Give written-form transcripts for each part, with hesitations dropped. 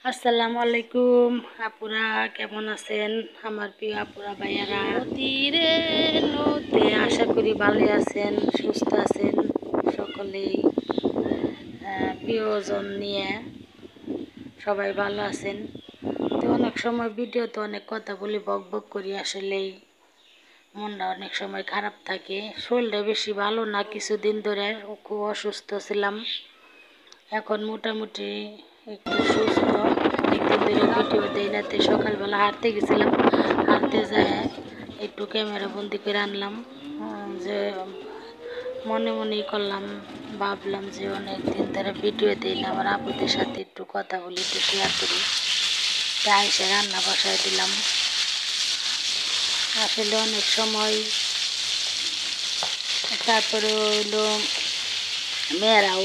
আসসালামু আলাইকুম আপুরা, কেমন আছেন আমার প্রিয় আপুরা ভাইয়ারা? তীরে নদী আশা করি ভালো আছেন, সুস্থ আছেন সকলেই। প্রিয়জন নিয়ে সবাই ভালো আছেন। তো অনেক সময় ভিডিওতে অনেক কথা বলি, বক বক করি, আসলেই মনটা অনেক সময় খারাপ থাকে। শরীরটা বেশি ভালো না, কিছুদিন ধরে খুব অসুস্থ ছিলাম। এখন মোটামুটি একটু সুস্থ। অনেকদিন ধরে ভিডিও দেই না, সকালবেলা হাঁটতে গেছিলাম, হাঁটতে যায় একটু ক্যামেরা বন্দি করে আনলাম। যে মনে মনেই করলাম, ভাবলাম যে অনেক দিন ধরে ভিডিও দিই না, আমার আপুদের সাথে একটু কথা বলি, একটু শেয়ার করি। তাই এসে রান্না বসায় দিলাম। আসলে অনেক সময় তারপরে হইলো মেয়েরাও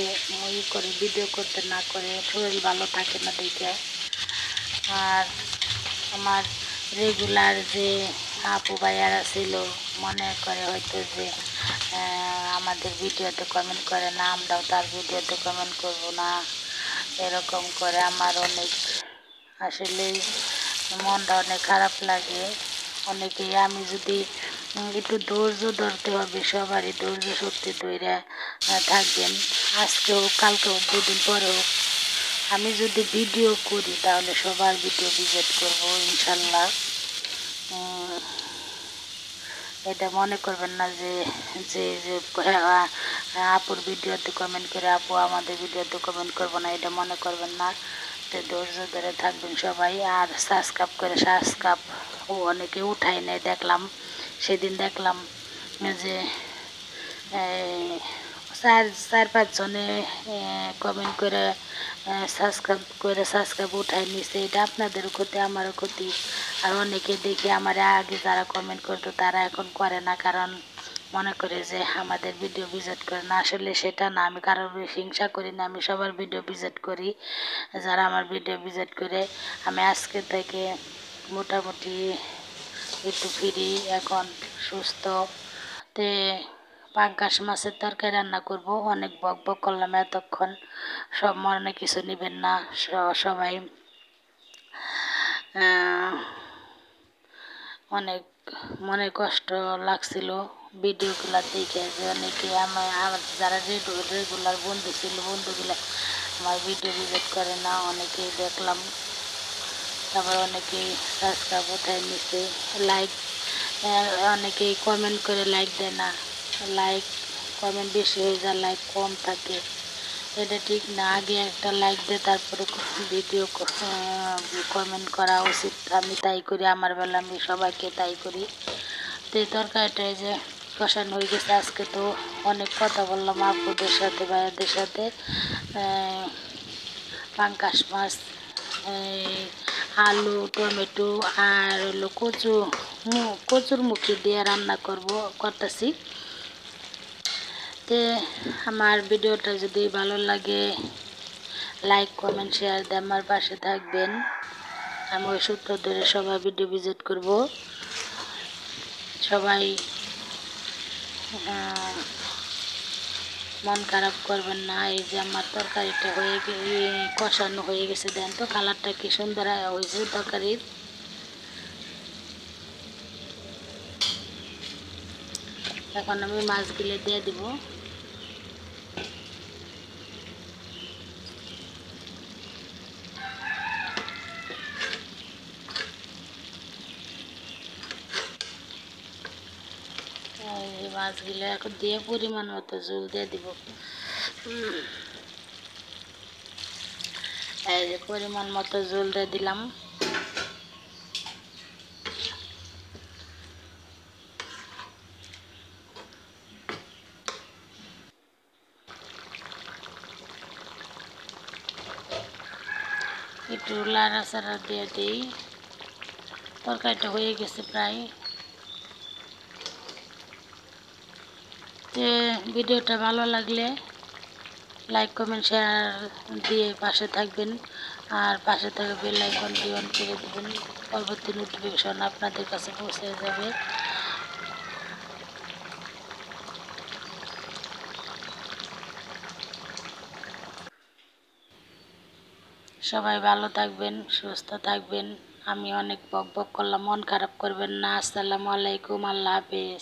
করে ভিডিও করতে না করে, শরীর ভালো থাকে না দেখে। আর আমার রেগুলার যে আপু ভাইয়ারা ছিল, মনে করে হয়তো যে আমাদের ভিডিওতে কমেন্ট করে না, আমরাও তার ভিডিওতে কমেন্ট করব না, এরকম করে আমার অনেক আসলেই মনটা অনেক খারাপ লাগে। অনেকেই আমি যদি একটু ধৈর্য ধরতে হবে, সবারই ধৈর্য শক্তি ধরে থাকবেন। আজকে হোক, কালকে হোক, দুদিন পরে হোক, আমি যদি ভিডিও করি তাহলে সবার ভিডিও ভিজিট করবো ইনশাল্লাহ। এটা মনে করবেন না যে যে যে আপুর ভিডিওতে কমেন্ট করে আপু আমাদের ভিডিওতে কমেন্ট করবো না, এটা মনে করবেন না। তো ধৈর্য ধরে থাকবেন সবাই। আর সাবস্ক্রাইব অনেকে উঠাই নেয় দেখলাম, সেদিন দেখলাম যে চার পাঁচজনে কমেন্ট করে সাবস্ক্রাইব উঠাই নিছে। এটা আপনাদেরও ক্ষতি, আমারও ক্ষতি। আর অনেকে দেখি আমার আগে যারা কমেন্ট করতো তারা এখন করে না, কারণ মনে করে যে আমাদের ভিডিও ভিজিট করে না। আসলে সেটা না, আমি কারোর হিংসা করি না, আমি সবার ভিডিও ভিজিট করি। যারা আমার ভিডিও ভিজিট করে, আমি আজকে থেকে মোটামুটি একটু ফ্রি, এখন সুস্থ। তে পাঙ্গাস মাছের তরকারি রান্না করব। অনেক বক বক করলাম এতক্ষণ, সব মনে কিছু নেবেন না। সবাই অনেক মনে কষ্ট লাগছিল ভিডিওগুলো দেখে, যে অনেকে আমার যারা রেগুলার বন্ধু ছিল, বন্ধুগুলো আমার ভিডিও ভিজিট করে না, অনেকেই দেখলাম। তারপর অনেকেই সাবস্ক্রাইব উঠায় নিচ্ছে, লাইক অনেকেই কমেন্ট করে লাইক দেয় না, লাইক কমেন্ট বেশি হয়ে যায়, লাইক কম থাকে। এটা ঠিক না, আগে একটা লাইক দিয়ে তারপরে ভিডিও কমেন্ট করা উচিত। আমি তাই করি, আমার বেলা আমি সবাইকে তাই করি। তো এই তরকারিটা যে কষানো হয়ে গেছে, আজকে তো অনেক কথা বললাম আপুদের সাথে, ভাইয়াদের সাথে। পাঙ্গাস মাছ, আলু, টমেটো আর হলো কচুর মুখি দিয়ে রান্না করতেছি। তে আমার ভিডিওটা যদি ভালো লাগে, লাইক কমেন্ট শেয়ার দিয়ে আমার পাশে থাকবেন। আমি ওই সূত্র ধরে সবাই ভিডিও ভিজিট করব। সবাই মন খারাপ করবেন না। এই যে আমার তরকারিটা কষানো হয়ে গেছে, দেন তো কালারটা কি সুন্দর হয়েছে তরকারির। এখন আমি মাছগুলো দিয়ে দিব। এই মাছগুলো এখন দিয়ে পরিমাণ মতো জল দিয়ে দিব। এই যে পরিমাণ মতো জল দিয়ে দিলাম। একটু লাড়াচাড়া দিয়ে দিই। তরকারিটা হয়ে গেছে প্রায়। তো ভিডিওটা ভালো লাগলে লাইক কমেন্ট শেয়ার দিয়ে পাশে থাকবেন, আর পাশে থাকা বেল আইকনটি অন করে দেবেন। পরবর্তী নোটিফিকেশন আপনাদের কাছে পৌঁছে যাবে। সবাই ভালো থাকবেন, সুস্থ থাকবেন। আমি অনেক বক বক করলাম, মন খারাপ করবেন না। আসসালামু আলাইকুম, আল্লাহ হাফেজ।